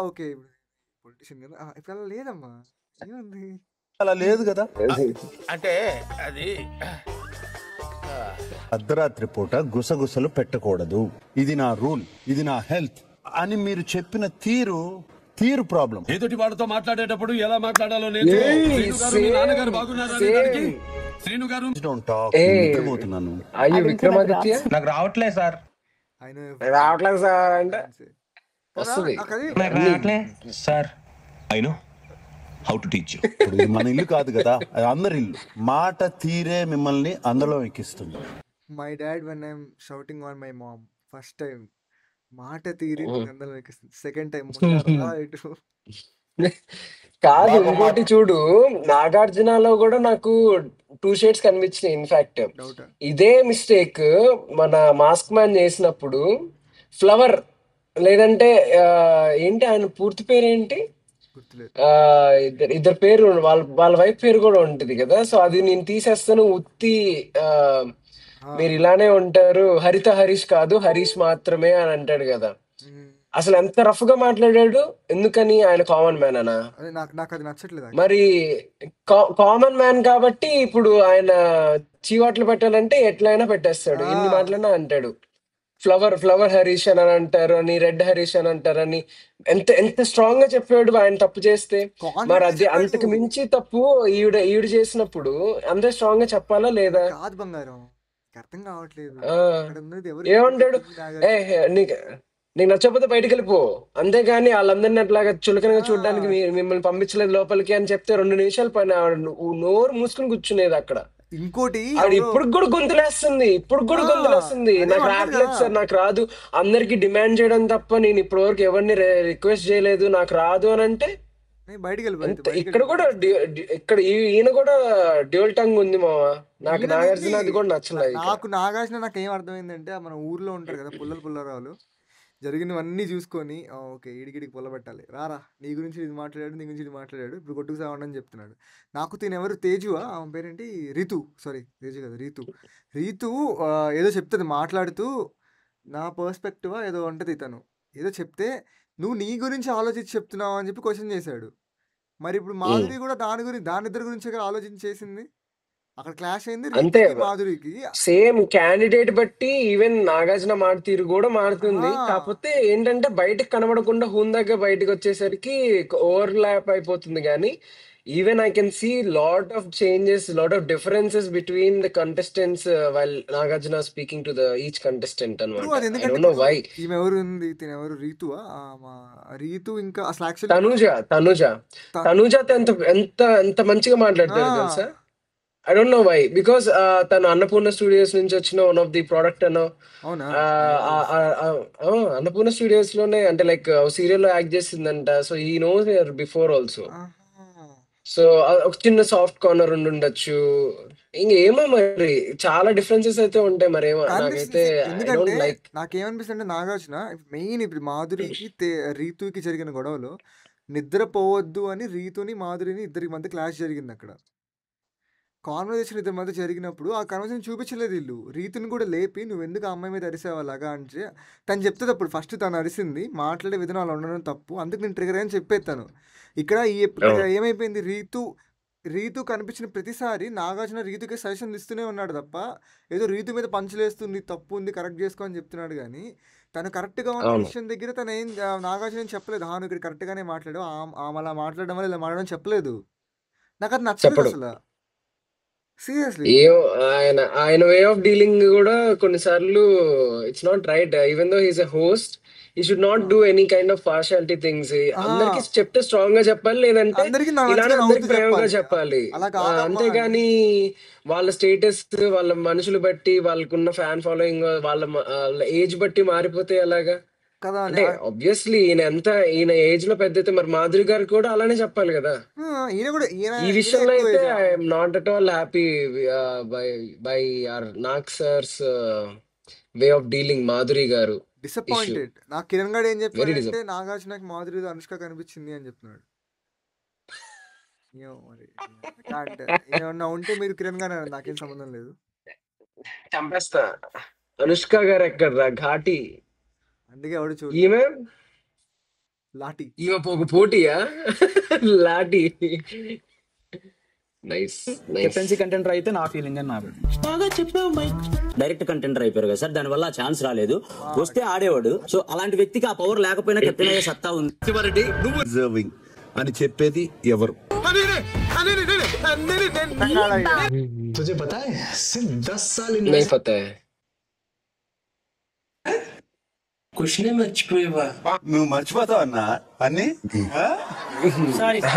Okay. ఇప్పుడు politician కదా! ఇప్పుడు అలా లేదమ్మా. ఏముంది? అలా లేదు కదా. అంటే అది అర్ధరాత్రి పూట గుసగుసలు పెట్టకూడదు, ఇది నా రూల్, ఇది నా హెల్త్ అని మీరు చెప్పిన తీరు ప్రాబ్లం. ఏదోటి వాళ్ళతో మాట్లాడేటప్పుడు ఎలా మాట్లాడాలో నేను శ్రీను గారు మీ నాన్నగారు బాగున్నారా అనే దానికి శ్రీను గారు డోంట్ టాక్. నిద్రపోతున్నాను. అయ్యో విక్రమాదిత్య నాకు రావట్లేదు సార్. ఆయన రావట్లేదు సార్ అంటే వస్తుంది. నాకది నాకు రావట్లేదు sir. I know how to teach you. ఇప్పుడు ఇది మన ఇల్లు కాదు కదా, అది అందరి ఇల్లు. మాట తీరే మిమ్మల్ని అందులో ఎక్కిస్తుంది. My dad when I'm shouting on my mom first time మాట తీరి అందరం ఎక్కిస్తుంది. సెకండ్ టైం ఇటు కాదు ఇంకోటి చూడు, నాగార్జునలో కూడా నాకు 2 షేడ్స్ కనిపించినాయి. ఇన్ఫాక్ట్ డౌట్ ఇదే మిస్టేక్ మన మాస్క్ మ్యాన్ చేసినప్పుడు ఫ్లవర్ లేదంటే ఏంటి ఆయన పూర్తి పేరు ఏంటి, గుర్తులేదు. ఇద్దరు పేరు వాళ్ళ వైఫ్ పేరు కూడా ఉంటుంది కదా. సో అది నేను తీసేస్తాను ఉత్తి మీరు ఇలానే ఉంటారు, హరిత హరీష్ కాదు హరీష్ మాత్రమే అని అంటాడు కదా. అసలు ఎంత రఫ్ గా మాట్లాడాడు. ఎందుకని? ఆయన కామన్ మ్యాన్ అనా? అదే నాకు అది నచ్చట్లేదు. మరి కామన్ మ్యాన్ కాబట్టి ఇప్పుడు ఆయన చీవాట్లు పెట్టాలంటే ఎట్లయినా పెట్టేస్తాడు, ఎన్ని మాటలైనా అంటాడు. ఫ్లవర్ హరీష్ అని అంటారు అని, రెడ్ హరీష్ అని అంటారని. ఎంత స్ట్రాంగ్ గా చెప్పాడు ఆయన తప్పు చేస్తే. మరి అది అంతకు మించి తప్పు ఈవిడ చేసినప్పుడు అంతే స్ట్రాంగ్ గా చెప్పాలా లేదా? కాదు బంగారం, అర్థం కావట్లేదు. ఏమంటాడు? నీకు నచ్చకపోతే బయటకు వెళ్ళిపో, అంతేగాని వాళ్ళందరినీ అట్లాగా చులకనగా చూడడానికి మిమ్మల్ని పంపించలేదు లోపలికి అని చెప్తే 2 నిమిషాల పైన నోరు మూసుకుని కూర్చునేది అక్కడ. ఇంకోటి ఆవిడ ఇప్పుడు కూడా గొంతులేస్తుంది, నాకు రావట్లేదు సార్, నాకు రాదు, అందరికి డిమాండ్ చేయడం తప్ప నేను ఇప్పటి వరకు ఎవరిని రిక్వెస్ట్ చేయలేదు, నాకు రాదు అని అంటే బయటికి ఇక్కడ కూడా ఇక్కడ ఈయన కూడా డ్యూయల్ టంగ్ ఉంది మావా. నాకు నాగార్జున అది కూడా నచ్చలేదు. నాగార్జున నాకు ఏం అర్థమైందంటే, మన ఊర్లో ఉంటారు కదా పుల్లరావులు, జరిగినవన్నీ చూసుకొని ఓకే ఈడికి పొల్ల పెట్టాలి, రారా నీ గురించి ఇది మాట్లాడాడు, నీ గురించి ఇది మాట్లాడాడు, ఇప్పుడు కొట్టుకు సావండి అని చెప్తున్నాడు. నాకు తినెవరు తేజువా, ఆమె పేరేంటి, తేజు కదా, రీతు ఏదో చెప్తుంది మాట్లాడుతూ, నా పర్స్పెక్టివా ఏదో ఉంటుంది, తను ఏదో చెప్తే నువ్వు నీ గురించి ఆలోచించి చెప్తున్నావు అని చెప్పి క్వశ్చన్ చేశాడు. మరి ఇప్పుడు మాధురి కూడా దానిద్దరి గురించి ఆలోచించి చేసింది, అక్కడ క్లాష్ అయింది. అంతే, మాధురికి సేమ్ క్యాండిడేట్ బట్టి ఈవెన్ నాగార్జున మాట తీరు కూడా మారుతుంది. కాకపోతే ఏంటంటే బయటకు కనబడకుండా హుందాగా బయటకు వచ్చేసరికి ఓవర్ ల్యాప్ అయిపోతుంది. కానీ even I can see lot of changes, lot of differences between the contestants while Nagarjuna speaking to the each contestant అనమాట. I don't know why. ఈమె ఎవరు ఉంది, తినెవరు, రీతువా, రీతు ఇంకా అసలు తనుజ ఎంత మంచిగా మాట్లాడతాడు తెలుసా. I don't know why, because తను అన్నపూర్ణ స్టూడియోస్ నుంచి వచ్చిన వన్ ఆఫ్ ది ప్రోడక్ట్ అనో, అన్నపూర్ణ స్టూడియోస్ లోనే అంటే లైక్ సీరియల్ లో యాక్ట్ చేసిందంట. సో ఈ knows here before also. So ఒక చిన్న సాఫ్ట్ కార్నర్ ఉండొచ్చు, ఇంకేమో మరి చాలా డిఫరెన్సెస్ అయితే ఉంటాయి. మరి ఏమో నాకైతే నాకేమనిపిస్తుంది, నాగార్జున మెయిన్ ఇప్పుడు మాధురికి రీతుకి జరిగిన గొడవలో నిద్రపోవద్దు అని రీతుని మాధురిని ఇద్దరికి మధ్య క్లాష్ జరిగింది. అక్కడ కాన్వర్జేషన్ ఇద్దరి మధ్య జరిగినప్పుడు ఆ కాన్వర్జేషన్ చూపించలేదు వీళ్ళు. రీతుని కూడా లేపి నువ్వు ఎందుకు ఆ అమ్మాయి మీద అరిసావు అలాగా అంటే తను చెప్తుంది. అప్పుడు ఫస్ట్ తను అరిసింది, మాట్లాడే విధానం అలా ఉండడం తప్పు, అందుకు నేను ట్రిగర్ అని చెప్పేస్తాను. ఇక్కడ ఏమైపోయింది, రీతు కనిపించిన ప్రతిసారి నాగార్జున రీతుకి సజెషన్ ఇస్తూనే ఉన్నాడు తప్ప ఏదో రీతు మీద పంచలేస్తుంది, తప్పు ఉంది కరెక్ట్ చేసుకో అని చెప్తున్నాడు. కానీ తను కరెక్ట్గా ఉన్న విషయం దగ్గర తను ఏం నాగార్జున చెప్పలేదు, నువ్వు ఇక్కడ కరెక్ట్గానే మాట్లాడు, ఆమె అలా మాట్లాడడం వల్ల ఇలా మాట్లాడడం చెప్పలేదు. నాకు అది నచ్చలేదు అసలు. ఆయన వే ఆఫ్ డీలింగ్ కూడా కొన్నిసార్లు it's not right. Even though he's a host, he should not do any kind of partiality things. అందరికి చెప్తే స్ట్రాంగ్ గా చెప్పాలి, లేదంటే ఇలానే అందరికి ప్రేమగా చెప్పాలి. అంతేగాని వాళ్ళ స్టేటస్, వాళ్ళ మనుషులు బట్టి, వాళ్ళకున్న ఫ్యాన్ ఫాలోయింగ్, వాళ్ళ ఏజ్ బట్టి మారిపోతే ఎలాగా అంటే ఆబ్వియస్లీ ఈయన ఏజ్ లో పెద్ద అయితే మరి మాధురి గారు కూడా అలానే చెప్పాలి కదా. ఈ విషయంలో అయితే I'm not at all happy by our Nag sir's way of dealing. Madhuri garu disappointed. నాకు కిరణ్ గారు ఏం చెప్పాడంటే నాగార్జునకి మాధురి అనుష్క కనిపించింది అని చెప్తున్నాడు. మరి ఏమన్నా ఉంటే మీరు కిరణ్ గారు నాకేం సంబంధం లేదు, చంపేస్తా. అనుష్క గారు ఎక్కడ ఘాటి, అందుకే ఎవడు చూడు. ఈమె లాటి. ఈమె ఒక పోటీయా? లాటి. Nice nice. కెప్టెన్సీ కంటెంటర్ అయితే నా ఫీలింగ్ అని నాకు. డైరెక్ట్ కంటెంటర్ అయిపోయారు కదా సార్, దానివల్ల ఛాన్స్ రాలేదు. వస్తే ఆడేవాడు. సో అలాంటి వ్యక్తికి ఆ పవర్ లేకపోయినా కెప్టెన్ అయ్యే సత్తా ఉంది. డిజర్వింగ్ అని చెప్పేది ఎవరు? तुझे पता है सिर्फ 10 साल नहीं पता है. నువ్వు మర్చిపోతావు అన్నా అన్ని.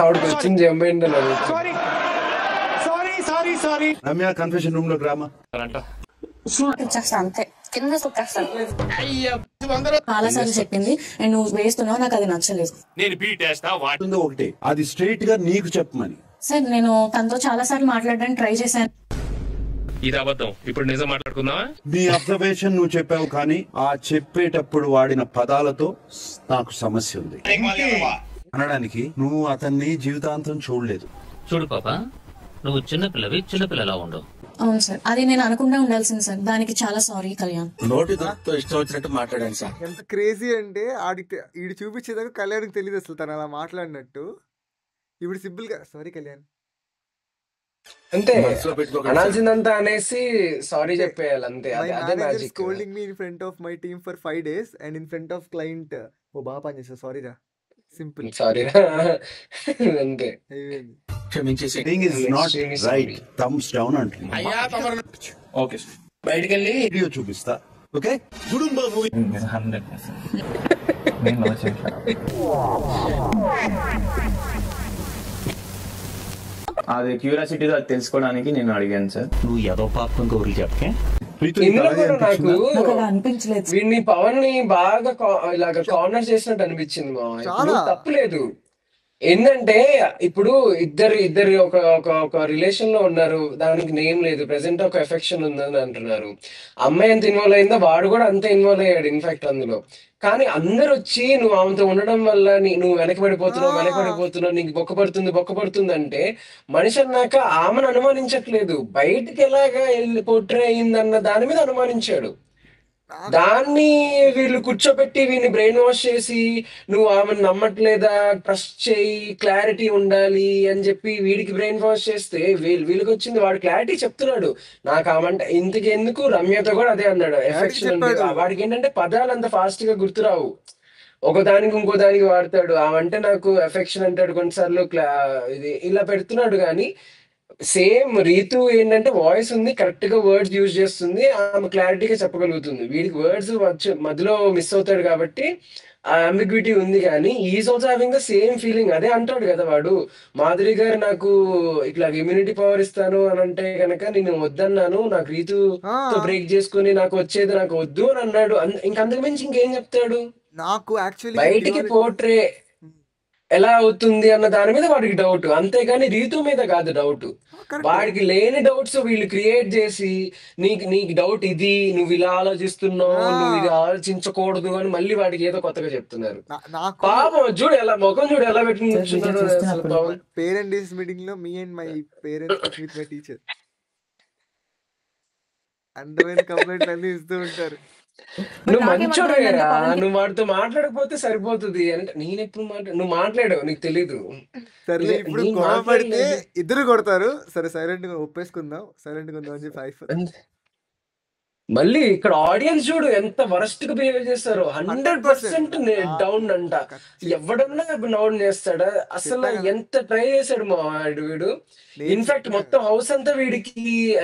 ఆవిడకి వచ్చింది జంబైండి. రమ్య కన్ఫెషన్ రూమ్ లో గ్రామా అంతే కింద చాలా సార్లు చెప్పింది అండ్ నువ్వు వేస్తున్నావు, నాకు అది నచ్చలేదు. ఒకటి అది స్ట్రైట్ గా నీకు చెప్పమని. సార్ నేను తనతో చాలా సార్లు మాట్లాడడానికి ట్రై చేశాను. ఇది అబద్ధం. ఇప్పుడు నిజం మాట్లాడుకుందామా? నీ అబ్జర్వేషన్ నువ్వు చెప్పావు, కానీ ఆ చెప్పేటప్పుడు వాడిన పదాలతో నాకు సమస్య ఉంది అనడానికి నువ్వు అతన్ని జీవితాంతం చూడలేదు. చూడు పాప, నువ్వు చిన్నపిల్లవి, చిన్నపిల్లలా ఉండవు. అవును సార్, అది నేను అనుకుంటా ఉండాల్సింది సార్. దానికి చాలా సారీ కళ్యాణ్. నోటితో ఇష్టం వచ్చినట్టు మాట్లాడాను సార్. ఎంత క్రేజీ అంటే ఆడికి ఈడు చూపించేదాకా కళ్యాణ్కి తెలియదు అసలు తను అలా మాట్లాడినట్టు. ఇప్పుడు సింపుల్ గా సారీ కళ్యాణ్ అంతే, అనాల్సిందంతా అనేసి సారీ చెప్పేయాలి అంతే. అదే magic. Scolding me in front of my team for 5 days and in front of client. ఓ బాగా పని చేసా, సారీ రా. సింపుల్ సారీ అంతే. క్షమించేసి థమ్స్ డౌన్ అంటున్నా. ఓకే సార్, బయటికి వెళ్ళి వీడియో చూపిస్తా. ఓకే, కుటుంబ మూవీ 100%. నేను లవ్ చేశాను. అది క్యూరియాసిటీగా అది తెలుసుకోవడానికి నేను అడిగాను సార్. నువ్వు ఏదో పాపం గౌరీ చెప్పే ఇందులో కూడా నాకు నాకు అలా అనిపించలేదు. వీడిని పవన్ ని బాగా ఇలాగ కార్నర్ చేసినట్టు అనిపించింది. మా తప్పులేదు. ఏంటంటే ఇప్పుడు ఇద్దరు ఒక రిలేషన్ లో ఉన్నారు, దానికి నేమ్ లేదు, ప్రెసెంట్ ఒక ఎఫెక్షన్ ఉందని అంటున్నారు. అమ్మాయి ఎంత ఇన్వాల్వ్ అయిందో వాడు కూడా అంతే ఇన్వాల్వ్ అయ్యాడు ఇన్ఫాక్ట్ అందులో. కానీ అందరు వచ్చి నువ్వు ఆమెతో ఉండడం వల్ల నువ్వు వెనకబడిపోతున్నావు, నీకు బొక్కపడుతుంది అంటే మనిషి అన్నాక ఆమెను అనుమానించట్లేదు, బయటికి ఎలాగా పోట్రే అయిందన్న దాని మీద అనుమానించాడు. దాన్ని వీళ్ళు కూర్చోబెట్టి వీళ్ళని బ్రెయిన్ వాష్ చేసి నువ్వు ఆమెను నమ్మట్లేదా, ట్రస్ట్ చేయి, క్లారిటీ ఉండాలి అని చెప్పి వీడికి బ్రెయిన్ వాష్ చేస్తే వీళ్ళకి వచ్చింది. వాడు క్లారిటీ చెప్తున్నాడు నాకు ఆమంటే. ఇంతకి ఎందుకు రమ్యతో కూడా అదే అన్నాడు, ఎఫెక్షన్. వాడికి ఏంటంటే పదాలు అంత ఫాస్ట్ గా గుర్తురావు, ఒకదానికి ఇంకో దానికి వాడతాడు. ఆమంటే నాకు ఎఫెక్షన్ అంటాడు కొన్నిసార్లు, ఇది ఇలా పెడుతున్నాడు. కానీ సేమ్ రీతు ఏంటంటే వాయిస్ ఉంది, కరెక్ట్ గా వర్డ్స్ యూజ్ చేస్తుంది, ఆమె క్లారిటీగా చెప్పగలుగుతుంది. వీడికి వర్డ్స్ మధ్యలో మిస్ అవుతాడు కాబట్టి ఆ అంబిగ్విటీ ఉంది. కానీ is also having the same feeling. అదే అంటాడు కదా వాడు, మాధురి గారు నాకు ఇట్లా ఇమ్యూనిటీ పవర్ ఇస్తాను అని అంటే కనుక నేను వద్దన్నాను, నాకు రీతుతో బ్రేక్ చేసుకుని నాకు వచ్చేది నాకు వద్దు అని అన్నాడు. ఇంకంతకు మించి ఇంకేం చెప్తాడు? నాకు యాక్చువల్లీ బయటికి పోట్రే ఎలా అవుతుంది అన్న దాని మీద వాడికి డౌట్, అంతేగాని రీతు మీద కాదు డౌట్. వాడికి లేని డౌట్స్ వీళ్ళు క్రియేట్ చేసి నీకు డౌట్ ఇది, నువ్వు ఇలా ఆలోచిస్తున్నావు, నువ్వు ఇది ఆలోచించకూడదు అని మళ్ళీ వాడికి ఏదో కొత్తగా చెప్తున్నారు. పాపం చూడు ఎలా ముఖం చూడు ఎలా పెట్టి పేరెంట్స్ మీటింగ్ లో me and my parents with my teacher అందమైన కంప్లైంట్లు అన్ని ఇస్తూ ఉంటారు. నువ్వు మంచోడేరా, నువ్వు వాడితో మాట్లాడకపోతే సరిపోతుంది అంటే నేను ఎప్పుడు నువ్వు మాట్లాడావు నీకు తెలీదు. సరే ఇప్పుడు గొడవ పడితే ఇద్దరు కొడతారు, సరే సైలెంట్ గా ఒప్పేసుకుందాం, సైలెంట్ గా ఉందాం అని చెప్పి మళ్ళీ ఇక్కడ ఆడియన్స్ చూడు ఎంత వరస్ట్ గా బిహేవ్ చేస్తారు. 100% డౌన్ అంట. ఎవడన్నా డౌన్ చేస్తాడా? అసలు ఎంత ట్రై చేశాడు మా వీడు. ఇన్ఫాక్ట్ మొత్తం హౌస్ అంతా వీడికి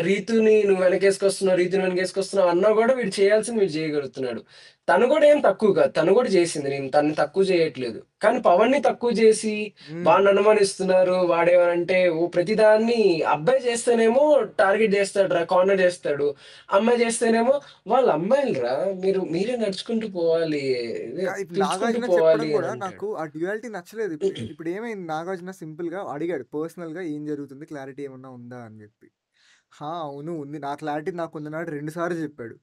రీతుని నువ్వు వెనకేసుకొస్తున్నావు అన్నా కూడా వీడు చేయాల్సింది వీడు చేయగలుగుతున్నాడు. తను కూడా ఏం తక్కువ కాదు, తను కూడా చేసింది, నేను తను తక్కువ చేయట్లేదు. కానీ పవన్ ని తక్కువ చేసి వాడిని అనుమానిస్తున్నారు. వాడేమనంటే ఓ ప్రతిదాన్ని అబ్బాయి చేస్తేనేమో టార్గెట్ చేస్తాడు రా, కార్నర్ చేస్తాడు. అమ్మాయి చేస్తేనేమో వాళ్ళ అమ్మాయిలు రా, మీరే నడుచుకుంటూ పోవాలి, నాకు ఆ డ్యూయాలిటీ నచ్చలేదు. ఇప్పుడు ఏమైంది, నాగార్జున సింపుల్ గా అడిగాడు పర్సనల్ గా ఏం జరుగుతుంది, క్లారిటీ ఏమన్నా ఉందా అని చెప్పి. అవును ఉంది, నా క్లారిటీ నాకు ఉందన్నాడు. 2 సార్లు చెప్పాడు,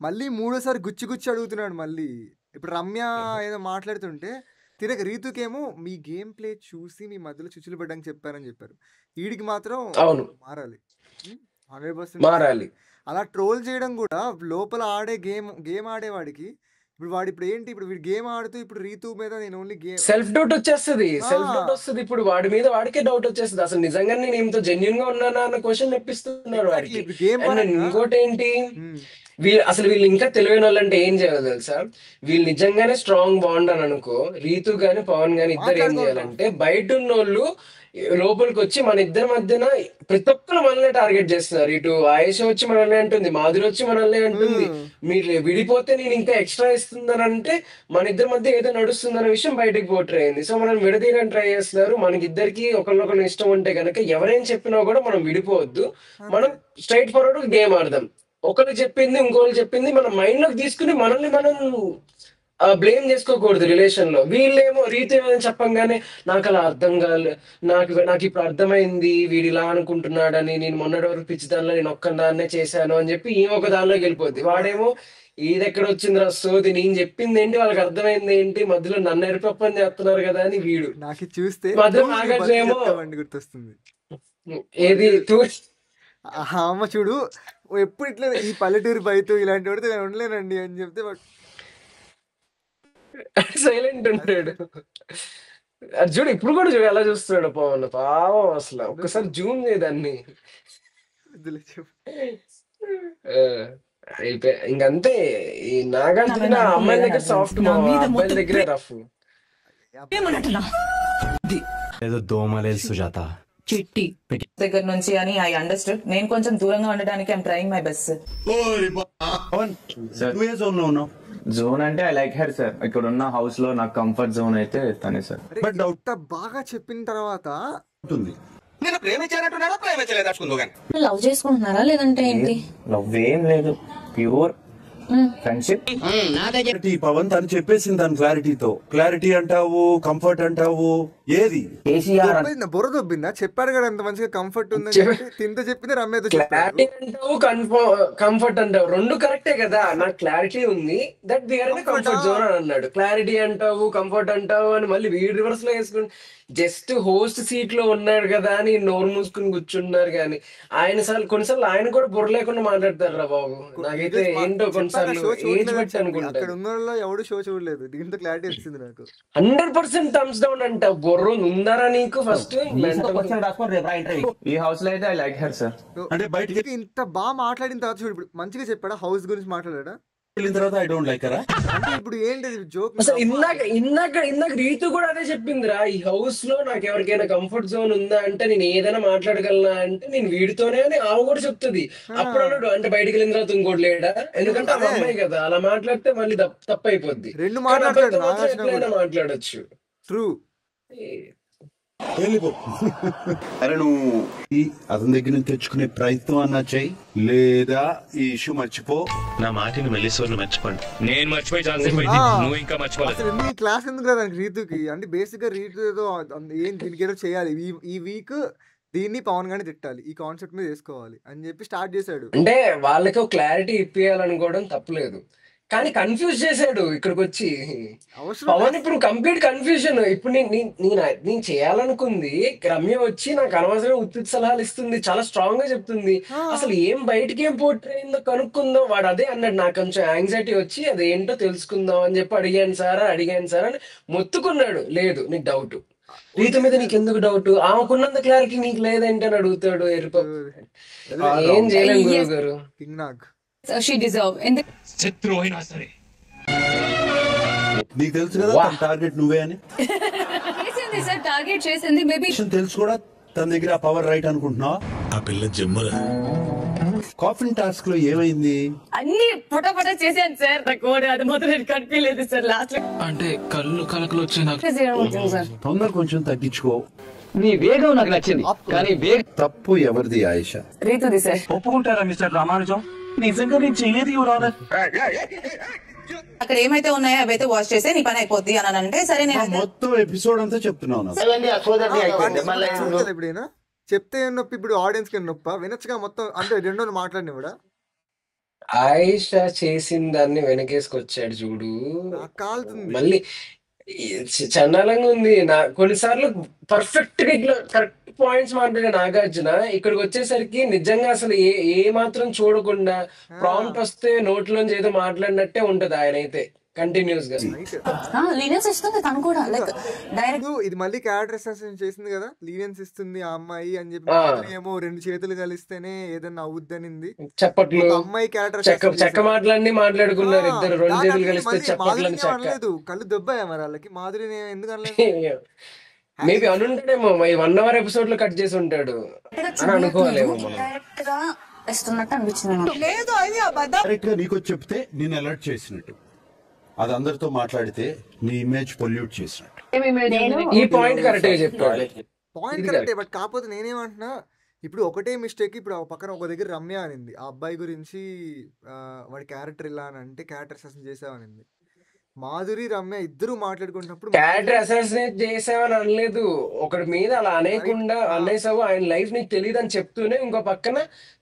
మళ్ళీ 3వ సారి గుచ్చి అడుగుతున్నాడు. మళ్ళీ ఇప్పుడు రమ్య ఏదో మాట్లాడుతుంటే తిరగ రీతుకేమో మీ గేమ్ ప్లే చూసి మీ మధ్యలో చుచ్చులు పడ్డానికి చెప్పారని చెప్పారు. వీడికి మాత్రం మారాలి, 100% మారాలి. అలా ట్రోల్ చేయడం కూడా లోపల ఆడే గేమ్ ఆడేవాడికి ఇప్పుడు వాడు ఇప్పుడు ఏంటి, ఇప్పుడు వీడు గేమ్ ఆడుతూ ఇప్పుడు రీతు మీద నేను ఓన్లీ గేమ్ సెల్ఫ్ డౌట్ వచ్చేస్తుంది. ఇప్పుడు వాడి మీద వాడికే డౌట్ వచ్చేస్తుంది. అసలు నిజంగా నేను ఇంత జెన్యున్ గా ఉన్నానా అన్న క్వశ్చన్ తెప్పిస్తున్నాడు వాడికి. ఇప్పుడు గేమ్ అండ్ ఇంకోటి ఏంటి, వీళ్ళు ఇంకా తెలివైన వాళ్ళు అంటే ఏం చేయాలి తెలుసా, వీళ్ళు నిజంగానే స్ట్రాంగ్ బాండ్ అని అనుకో, రీతు గాని పవన్ గాని ఇద్దరు ఏం చేయాలంటే బయట ఉన్నోళ్ళు లోపలికి వచ్చి మన ఇద్దరి మధ్యన ప్రతి ఒక్కరు మనల్ని టార్గెట్ చేస్తున్నారు. ఇటు ఆయేష వచ్చి మనల్ని అంటుంది, మాధురి వచ్చి మనల్ని అంటుంది, మీరు విడిపోతే నేను ఇంకా ఎక్స్ట్రా ఇస్తుందని అంటే మన ఇద్దరి మధ్య ఏదో నడుస్తుందన్న విషయం బయటకు పోట్రే అయింది. సో మనం విడదీయడానికి ట్రై చేస్తున్నారు. మనకి ఇద్దరికి ఒకరినొకరు ఇష్టం ఉంటే కనుక ఎవరేం చెప్పినా కూడా మనం విడిపోవద్దు, మనం స్ట్రైట్ ఫార్వర్డ్ గేమ్ ఆడదాం. ఒకరు చెప్పింది ఇంకోళ్ళు చెప్పింది మన మైండ్ లోకి తీసుకుని మనల్ని మనం బ్లేమ్ చేసుకోకూడదు రిలేషన్ లో. వీళ్ళేమో రీతి ఏమని చెప్పంగానే నాకు అలా అర్థం కాలే, నాకు ఇప్పుడు అర్థమైంది వీడు ఇలా అనుకుంటున్నాడని, నేను మొన్నటి వరకు పిచ్చి దానిలో నేను ఒక్క దాన్నే చేశాను అని చెప్పి ఈ ఒక దానిలోకి వెళ్ళిపోద్ది. వాడేమో ఇది ఎక్కడ వచ్చింది సోది, నేను చెప్పింది ఏంటి వాళ్ళకి అర్థమైంది ఏంటి, మధ్యలో నన్ను ఎరిపప్పని చేస్తున్నారు కదా అని వీడు. నాకు చూస్తే మధ్యలో నాగార్జున ఏమో గుర్తొస్తుంది ఏది అమ్మ చూడు ఎప్పుడు ఇట్లా ఈ పల్లెటూరు బయట ఇలాంటి వాడితే నేను ఉండలేనండి అని చెప్తే సైలెంట్ ఉంటాడు. అది చూడు ఇప్పుడు కూడా చూడు ఎలా చూస్తున్నాడు పవన్, పావం అసలు ఒక్కసారి జూమ్ చేయదాన్ని. అయిపోయి ఇంకంతే. ఈ నాగార్జున అమ్మాయిల దగ్గర సాఫ్ట్, అబ్బాయిల దగ్గరే రఫ్. ఏదో దోమలేదు సుజాత చిట్టి దగ్గర నుంచి అని ఐ అండర్స్టూడ్. నేను కొంచెం దూరంగా ఉండడానికి I'm trying my best. Zone అంటే ఐ లైక్ హెర్ సార్. ఇక్కడ ఉన్న హౌస్ లో నాకు కంఫర్ట్ జోన్ అయితే తనే సార్. బట్ డౌట్ బాగా చెప్పిన తర్వాత నేను ప్రేమించానంటున్నాడా ప్రేమించలేదు? లవ్ చేసుకుంటున్నారా లేదంటే ఏంటి? లవ్ ఏం లేదు, ప్యూర్ ఫ్రెండ్షిప్. పవన్ తను చెప్పేసింది దాని క్లారిటీతో. క్లారిటీ అంటావు, కంఫర్ట్ అంటావు, ఏది బుర్ర దొబ్బిందా? చెప్పాడు కదా ఎంత మంచిగా కంఫర్ట్ ఉందని తింటే చెప్పింది రమ్మేతో. క్లారిటీ అంటావు, కంఫర్ట్ అంటావు, రెండు కరెక్టే కదా. నాకు క్లారిటీ ఉంది that we're in comfort zone అని అన్నాడు. క్లారిటీ అంటావు, కంఫర్ట్ అంటావు అని మళ్ళీ వీడి రివర్స్ లో వేసుకుని జస్ట్ హోస్ట్ సీట్ లో ఉన్నాడు కదా అని నోరు మూసుకుని కూర్చున్నారు. కానీ కొన్నిసార్లు ఆయన కూడా బుర్ర లేకుండా మాట్లాడతారు రా బాబు. నాకైతే ఏంటో కొన్నిసార్లు ఏజ్ బట్టి అనుకుంటాను. అక్కడ ఉన్న వాళ్ళు ఎవడు షో చూడలేదు, దీంతో క్లారిటీ వచ్చింది నాకు. 100% థమ్స్ డౌన్ అంట. బుర్ర ఉందారా నీకు? ఫస్ట్ ఈ హౌస్ లో అయితే ఐ లైక్ హెర్ సార్. అంటే బయటికి ఇంత బాగా మాట్లాడిన తర్వాత చూడు, ఇప్పుడు మంచిగా చెప్పాడా? హౌస్ గురించి మాట్లాడా? వెళ్ళిన తర్వాత ఐ డోంట్ లైక్ హర్ అంటే ఇప్పుడు ఏంటి జోక్? అసలు ఇందాక రీతు కూడా అదే చెప్పిందిరా, ఈ హౌస్ లో నాకు ఎవరికైనా కంఫర్ట్ జోన్ ఉందా అంటే నేను ఏదైనా మాట్లాడగలనా అంటే నేను వీడితోనే అని ఆమె కూడా చెప్తుంది. అప్పుడు అన్నాడు అంటే బయటకు వెళ్ళిన తర్వాత ఇంకోటి లేడా, ఎందుకంటే ఆ అమ్మాయి కదా, అలా మాట్లాడితే మళ్ళీ తప్పు అయిపోద్ది. రెండు మాట్లాడొచ్చు. ట్రూ. అరే నువ్వు ఈ అతని దగ్గర నుంచి తెచ్చుకునే ప్రయత్నం అన్నా చెయ్యి, లేదా ఈ ఇష్యూ మర్చిపో. నా మాటిని మెల్లిసోర్లు మర్చిపోండి. నేను మర్చిపోయి నువ్వు ఇంకా మర్చిపోలేదు. క్లాస్ ఎందుకు కదా రీతుకి అంటే బేసిక్ గా రీతు ఏదో ఏం దీనికి ఏదో చేయాలి, ఈ వీక్ దీన్ని పవన్ గాని తిట్టాలి, ఈ కాన్సెప్ట్ మీద చేసుకోవాలి అని చెప్పి స్టార్ట్ చేశాడు. అంటే వాళ్ళకి క్లారిటీ ఇప్పియాలనుకోవడం తప్పలేదు, కానీ కన్ఫ్యూజ్ చేశాడు ఇక్కడికి వచ్చి పవన్. ఇప్పుడు కంప్లీట్ కన్ఫ్యూజన్. ఇప్పుడు నేను చేయాలనుకుంది, రమ్య వచ్చి నాకు అనవసరం ఉత్తిత సలహాలు ఇస్తుంది, చాలా స్ట్రాంగ్ గా చెప్తుంది. అసలు ఏం బయటకి ఏం పోర్ట్రే అయిందో కనుక్కుందాం. వాడు అదే అన్నాడు, నాకు కొంచెం యాంగ్జైటీ వచ్చి అదేంటో తెలుసుకుందాం అని చెప్పి అడిగాను సార్ అని మొత్తుకున్నాడు. లేదు నీకు డౌట్, రీతు మీద నీకు ఎందుకు డౌట్, ఆమెకున్నంత క్లారిటీ నీకు లేదేంటి అని అడుగుతాడు. ఏం చేయలేము గురువు గారు. నీకు తెలుసు కదా టార్గెట్ నువ్వే అని. టార్గెట్ చేసింది మేబీ తెలుసు కూడా తన దగ్గర పవర్ రైట్ అనుకుంటున్నావా? ఆ పిల్ల జమ్మరా. కాఫిన్ టాస్క్ లో ఏమైంది? అన్ని ఫటాఫట చేశాను సార్, నాకు అది మొదలు కనిపించలేదు సార్. లాస్ట్ అంటే కళ్ళు కలకలు వచ్చాయి నాకు. తొందర కొంచెం తగ్గించుకో. నీ వేగం నాకు నచ్చింది, కానీ తప్పు ఎవరిది ఆయిష? రీతుది సార్. ఒప్పుకుంటారా మిస్టర్ రామానుజం? నిజంగా నేను చేయలేదు యువర్. అక్కడ ఏమైతే ఉన్నాయో అవైతే వాష్ చేస్తే నీ పని అయిపోద్ది అని అంటే సరే. నేను మొత్తం ఎపిసోడ్ అంతా చెప్తున్నాను. ఎప్పుడైనా చెప్తే నొప్పి, ఇప్పుడు ఆడియన్స్ కి నొప్ప వినొచ్చుగా మొత్తం అంటే రెండో మాట్లాడిన కూడా. ఆయిష చేసిన దాన్ని వెనకేసుకొచ్చాడు చూడు, మళ్ళీ చండాలంగా ఉంది. కొన్నిసార్లు పర్ఫెక్ట్ గా ఇట్లా కరెక్ట్ పాయింట్స్ మాట్లాడే నాగార్జున ఇక్కడికి వచ్చేసరికి నిజంగా అసలు ఏ మాత్రం చూడకుండా ప్రాంప్ట్ వస్తే నోట్లోంచి ఏదో మాట్లాడినట్టే ఉంటది. ఆయన అయితే కంటిన్యూస్ గా. లీనియన్స్ ఇస్తుంది తను కూడా, లైక్ డైరెక్ట్ ఇది మళ్ళీ క్యారెక్టర్ అసాసినేషన్ చేసింది కదా, లీనియన్స్ ఇస్తుంది ఆ అమ్మాయి అని చెప్పి, ఏమో 2 చేతులు కలిస్తేనే ఏదన్నా అవుద్దనింది. చప్పట్లు, అమ్మాయి క్యారెక్టర్ చెక్క మాటలన్నీ మాట్లాడుకున్నారు ఇద్దరు, 2 చేతులు కలిస్తే చప్పట్లని అనలేదు. కళ్ళు దెబ్బయా మరి వాళ్ళకి, మాధురిని ఎందుకు అనలేదు? మేబీ అనుంటాడేమో, 1 hour ఎపిసోడ్ లో కట్ చేసి ఉంటాడు అని అనుకోవాలేమో మనం. డైరెక్ట్ గా ఇస్తున్నట్టు అనిపించింది. డైరెక్ట్ గా నీకు చెప్తే నేను అలర్ట్ చేసినట్టు, అది అందరితో మాట్లాడితే నీ ఇమేజ్ పొల్యూట్ చేసినట్టు. ఈ పాయింట్ కరెక్ట్ గా చెప్పాడు. పాయింట్ కరెక్టే, బట్ కాకపోతే నేనేమంటున్నా, ఇప్పుడు ఒకటే మిస్టేక్. ఇప్పుడు పక్కన ఒక దగ్గర రమ్య అనింది ఆ అబ్బాయి గురించి, వాడి క్యారెక్టర్ ఇలా అని అంటే క్యారెక్టర్ అసాసినేట్ చేసావనింది. మాధురి రమ్య ఇద్దరు మాట్లాడుకున్నప్పుడు క్యారెక్టర్ అసాసినేట్ చేసావని అనలేదు, ఒకటి మీద అలా అనేకుండా అనేసావు, ఆయన లైఫ్ నీకు తెలియదు అని చెప్తూనే ఇంకో పక్కన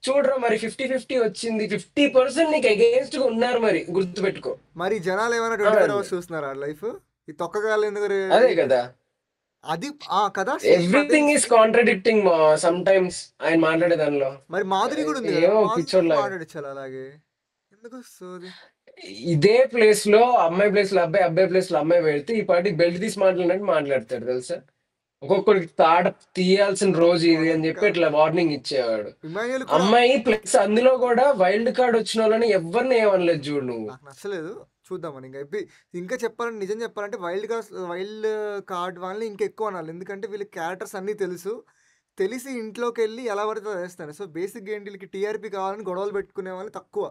చూడరా మరి 50-50 వచ్చింది, 50% నీకు అగేన్స్ట్ గా ఉన్నారు, మరి గుర్తుపెట్టుకో. మరి జనాలు ఏమైనా 24 hours చూస్తున్నారు ఆ లైఫ్, ఈ తొక్కగాలు ఎందుకు? అదే కదా, అది కదా, everything is contradicting some times ఆయన మాట్లాడే దానిలో. మరి మాధురి కూడా ఉంది, మాట్లాడచ్చు అలాగే ఎందుకు వస్తుంది? ఇదే ప్లేస్ లో అమ్మాయి ప్లేస్ లో అబ్బాయి, అబ్బాయి ప్లేస్ లో అమ్మాయి పెడితే ఈ పాటి బెల్ట్ తీసి మాట్లాడినట్టు మాట్లాడతాడు తెలుసా. ఒక్కొక్కరికి తాట తీయాల్సిన రోజు ఇది అని చెప్పి ఇట్లా వార్నింగ్ ఇచ్చేవాడు. అమ్మాయి ప్లస్ అందులో కూడా వైల్డ్ కార్డ్ వచ్చిన వాళ్ళని ఎవరిని ఏమనలేదు చూడు నువ్వు. నాకు నచ్చలేదు, చూద్దామని. ఇంకా చెప్పాలంటే, నిజం చెప్పాలంటే వైల్డ్ కార్డ్ వాళ్ళని ఇంకా ఎక్కువ అనాలి, ఎందుకంటే వీళ్ళకి క్యారెక్టర్స్ అన్నీ తెలిసి ఇంట్లోకి వెళ్ళి ఎలా పడితే వేస్తాను. సో బేసిక్ ఏంటి, వీళ్ళకి టీఆర్పీ కావాలని గొడవలు పెట్టుకునే వాళ్ళు తక్కువ.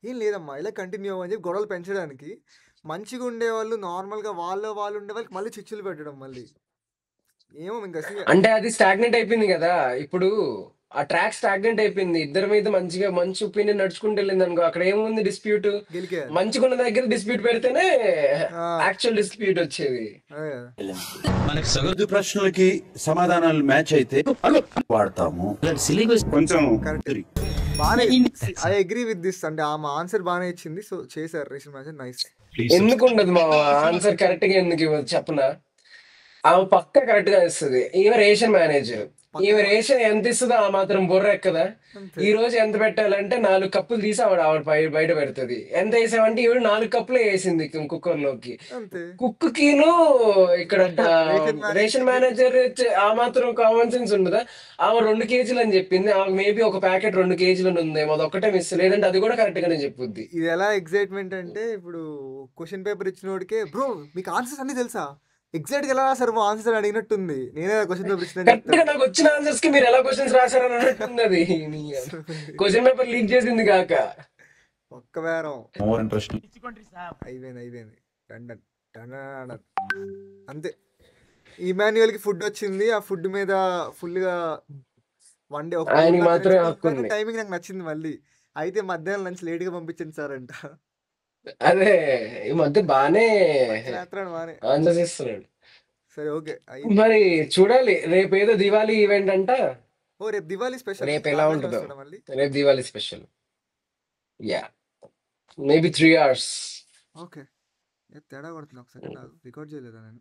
ఏం లేదమ్మా, ఇలా కంటిన్యూ అవ్వని చెప్పి గొడవలు పెంచడానికి, మంచిగా ఉండేవాళ్ళు నార్మల్గా వాళ్ళు ఉండే వాళ్ళకి మళ్ళీ చిచ్చులు పెట్టడం మళ్ళీ ఏమో. ఇంకా అంటే అది స్టాగ్నెంట్ అయిపోయింది కదా, ఇప్పుడు ఆ ట్రాక్ స్టాగ్నెంట్ అయిపోయింది. ఇద్దరి మీద మంచి ఒపీనియన్ నడుచుకుంటూ వెళ్ళింది అనుకో, అక్కడ ఏముంది డిస్ప్యూట్, మంచిగా ఉన్న దగ్గర డిస్ప్యూట్ పెడితేనే యాక్చువల్ డిస్ప్యూట్ వచ్చేది. మనకి సగటు ప్రశ్నలకి సమాధానాలు మ్యాచ్ అయితే వాడతాము. కొంచెం ఐ అగ్రీ విత్ దిస్, అంటే ఆమె ఆన్సర్ బాగానే ఇచ్చింది. సో చేశారు రేషన్ మ్యాచ్, నైస్. ఎందుకు ఉండదు మా ఆన్సర్ కరెక్ట్ గా ఎందుకు ఇవ్వదు చెప్పనా? ఆమె పక్క కరెక్ట్ గా ఇస్తుంది. ఈమె రేషన్ మేనేజర్, ఈమె రేషన్ ఎంత ఇస్తుందో ఆ మాత్రం బుర్ర ఎక్కదా? ఈ రోజు ఎంత పెట్టాలంటే 4 కప్పులు తీసి ఆవిడ బయట పెడుతుంది. ఎంత వేసామంటే ఈవిడ 4 కప్పులు వేసింది కుక్కర్ లోకి. కుక్కకిను ఇక్కడ రేషన్ మేనేజర్ ఆ మాత్రం కామన్ సెన్స్ ఉండదా? ఆమె 2 kgs అని చెప్పింది, ఆమె మేబీ ఒక ప్యాకెట్ 2 kgs ఉందేమో, అది ఒక్కటే మిస్, లేదంటే అది కూడా కరెక్ట్ గానే చెప్పుద్ది. ఇది ఎలా ఎగ్జైట్మెంట్ అంటే, ఇప్పుడు క్వశ్చన్ పేపర్ ఇచ్చినోడికే బ్రో మీకు ఆన్సర్స్ అన్ని తెలుసా, ఎగ్జాక్ట్ గా ఎలా రాసారు ఆన్సర్ అడిగినట్టుంది. నేనే క్వశ్చన్ పేపర్ ఇచ్చిన, నాకు వచ్చిన ఆన్సర్స్ కి మీరు ఎలా క్వశ్చన్స్ రాశారని అన్నట్టుంది. అది క్వశ్చన్ పేపర్ లీక్ చేసింది కాక ఒక్క వేరం. అయిపోయింది అంతే. ఇమాన్యుయల్ కి ఫుడ్ వచ్చింది, ఆ ఫుడ్ మీద ఫుల్ గా వన్ డే టైమింగ్ నాకు నచ్చింది. మళ్ళీ అయితే మధ్యాహ్నం లంచ్ లేట్ గా పంపించండి సార్ అంట. అదే ఈ మధ్య బానే ఆన్సర్స్ ఇస్తున్నాడు. సరే ఓకే, మరి చూడాలి రేపు ఏదో దివాళీ ఈవెంట్ అంట. ఓ రేపు దివాళీ స్పెషల్, రేపు ఎలా ఉంటుందో. రేపు Diwali special, yeah maybe 3 hours. Okay, తేడా కొడుతున్నా. ఒకసారి రికార్డ్ చేయలేదా నేను?